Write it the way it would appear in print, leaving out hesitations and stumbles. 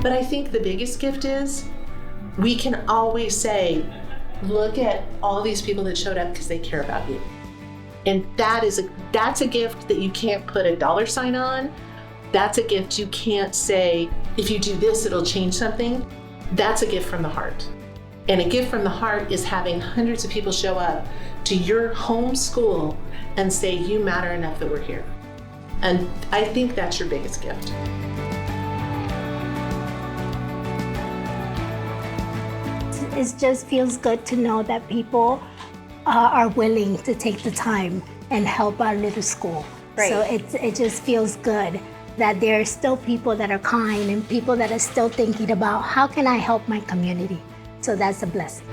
But I think the biggest gift is we can always say, look at all these people that showed up because they care about you. And that's a gift that you can't put a dollar sign on. That's a gift you can't say, if you do this, it'll change something. That's a gift from the heart. And a gift from the heart is having hundreds of people show up to your home school and say, you matter enough that we're here. And I think that's your biggest gift. It just feels good to know that people are willing to take the time and help our little school. Right. So it just feels good that there are still people that are kind and people that are still thinking about how can I help my community. So that's a blessing.